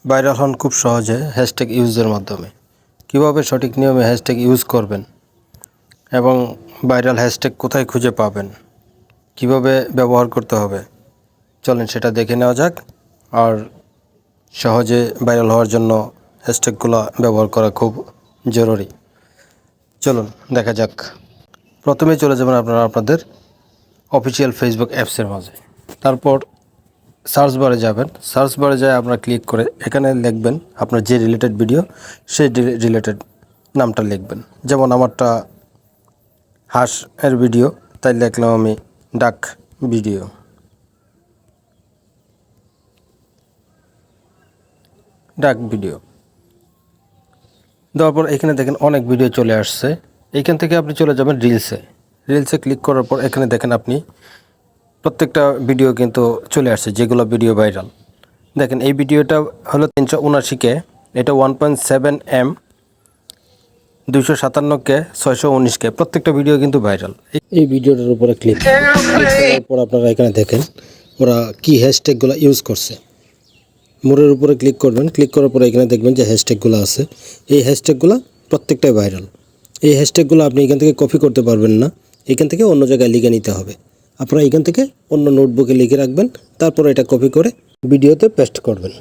Viral হন খুব সহজে হ্যাশট্যাগ ইউজের মাধ্যমে। কিভাবে সঠিক নিয়মে হ্যাশট্যাগ ইউজ করবেন এবং ভাইরাল হ্যাশট্যাগ কোথায় খুঁজে পাবেন, কিভাবে ব্যবহার করতে হবে, চলেন সেটা দেখে নেওয়া যাক। আর সহজে ভাইরাল হওয়ার জন্য হ্যাশট্যাগুলো ব্যবহার করা খুব জরুরি। চলুন দেখা যাক। প্রথমেই চলে যাবেন আপনারা আপনাদের অফিসিয়াল ফেসবুক অ্যাপসের মাঝে। তারপর সার্চ বারে যাবেন। সার্চ বারে যায় আপনারা ক্লিক করে এখানে লিখবেন আপনার যে রিলেটেড ভিডিও, সেই রিলেটেড নামটা লিখবেন। যেমন আমারটা হাঁস এর ভিডিও, তাই লিখলাম আমি ডাক ভিডিও। ডাক ভিডিও দেওয়ার পর এখানে দেখেন অনেক ভিডিও চলে আসছে। এইখান থেকে আপনি চলে যাবেন রিলসে। রিলসে ক্লিক করার পর এখানে দেখেন আপনি প্রত্যেকটা ভিডিও কিন্তু চলে আসছে, যেগুলো ভিডিও ভাইরাল। দেখেন এই ভিডিওটা হলো 379K, এটা 1.7 M, 257K, 619K, প্রত্যেকটা ভিডিও কিন্তু ভাইরাল। এই ভিডিওটার উপরে ক্লিক করার পর আপনারা এখানে দেখেন ওরা কি হ্যাশট্যাগুলো ইউজ করছে। মোড়ের উপরে ক্লিক করবেন। ক্লিক করার পরে এখানে দেখবেন যে হ্যাশট্যাগুলো আছে, এই হ্যাশট্যাগুলো প্রত্যেকটাই ভাইরাল। এই হ্যাশট্যাগুলো আপনি এখান থেকে কপি করতে পারবেন না, এখান থেকে অন্য জায়গায় লিখে নিতে হবে। আপনারা এখান থেকে অন্য নোটবুকে লিখে রাখবেন, তারপর এটা কপি করে ভিডিওতে পেস্ট করবেন।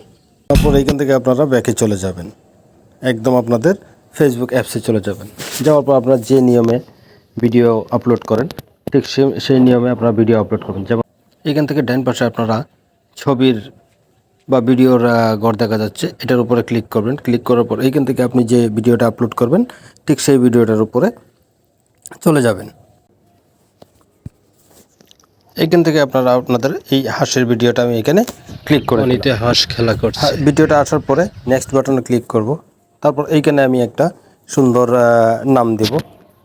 তারপর এখান থেকে আপনারা ব্যাকে চলে যাবেন, একদম আপনাদের ফেসবুক অ্যাপসে চলে যাবেন। যাওয়ার পর আপনারা যে নিয়মে ভিডিও আপলোড করেন ঠিক সেই নিয়মে আপনারা ভিডিও আপলোড করবেন। যেমন এখান থেকে ডান পাশে আপনারা ছবির বা ভিডিওর ঘর দেখা যাচ্ছে, এটার উপরে ক্লিক করবেন। ক্লিক করার পর এইখান থেকে আপনি যে ভিডিওটা আপলোড করবেন ঠিক সেই ভিডিওটার উপরে চলে যাবেন। এইখান থেকে আপনারা আপনাদের এই হাঁসের ভিডিওটা আমি এখানে ক্লিক করে পানিতে হাঁস খেলা করছে। ভিডিওটা আসার পরে নেক্সট বাটনে ক্লিক করব। তারপর এইখানে আমি একটা সুন্দর নাম দেব,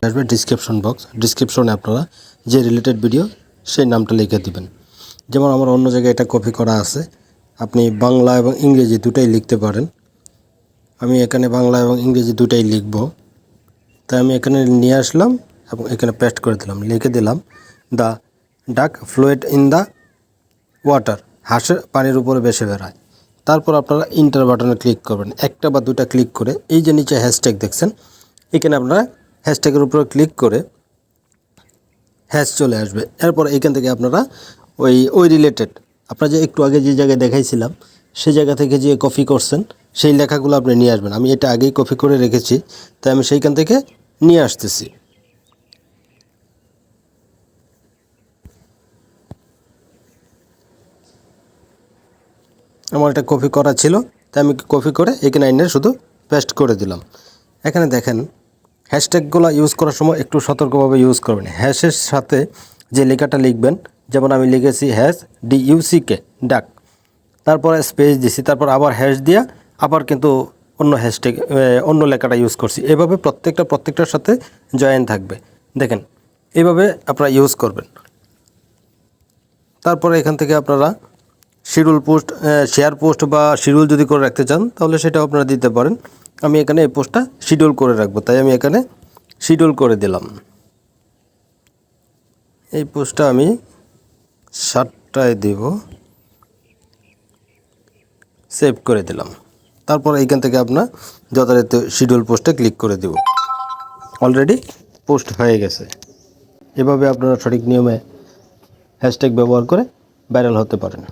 আসবে ডিসক্রিপশন বক্স। ডিসক্রিপশনে আপনারা যে রিলেটেড ভিডিও সেই নামটা লিখে দিবেন। যেমন আমার অন্য জায়গায় এটা কপি করা আছে, আপনি বাংলা এবং ইংরেজি দুটাই লিখতে পারেন। আমি এখানে বাংলা এবং ইংরেজি দুটাই লিখব, তাই আমি এখানে নিয়ে আসলাম এবং এখানে পেস্ট করে দিলাম। লিখে দিলাম দ্য ডাক ফ্লোয়েড ইন দ্য ওয়াটার, হাঁসের পানির উপরে ভেসে বেড়ায়। তারপর আপনারা ইন্টার বাটনে ক্লিক করবেন। একটা বা দুটা ক্লিক করে এই যে নিচে হ্যাশট্যাগ দেখছেন, এখানে আপনারা হ্যাশট্যাগের উপরে ক্লিক করে হ্যাশ চলে আসবে। এরপর এখান থেকে আপনারা ওই রিলেটেড আপনারা যে একটু আগে যে জায়গায় দেখাইছিলাম সেই জায়গা থেকে যে কপি করছেন সেই লেখাগুলো আপনি নিয়ে আসবেন। আমি এটা আগেই কপি করে রেখেছি, তাই আমি সেইখান থেকে নিয়ে আসতেছি। আমার এটা কপি করা ছিল, তাই আমি কপি করে এখানে এনে শুধু পেস্ট করে দিলাম। এখানে দেখেন হ্যাশট্যাগুলো ইউজ করার সময় একটু সতর্কভাবে ইউজ করবেন। হ্যাশের সাথে যে লেখাটা লিখবেন, যেমন আমি লিখেছি হ্যাশ DUCK ডাক, তারপরে স্পেস দিছি, তারপর আবার হ্যাশ দিয়া আবার কিন্তু অন্য হ্যাশট্যাগ অন্য লেখাটা ইউজ করছি। এভাবে প্রত্যেকটার সাথে জয়েন থাকবে। দেখেন এইভাবে আপনারা ইউজ করবেন। তারপরে এখান থেকে আপনারা শিডিউল পোস্ট, শেয়ার পোস্ট বা শিডিউল যদি করে রাখতে চান তাহলে সেটাও আপনারা দিতে পারেন। আমি এখানে এই পোস্টটা শিডিউল করে রাখবো, তাই আমি এখানে শিডিউল করে দিলাম। এই পোস্টটা আমি 7টায় দেব, সেভ করে দিলাম। তারপর এইখান থেকে আপনার যথারীতি শিডিউল পোস্টে ক্লিক করে দেব। অলরেডি পোস্ট হয়ে গেছে। এভাবে আপনারা সঠিক নিয়মে হ্যাশট্যাগ ব্যবহার করে ভাইরাল হতে পারেন।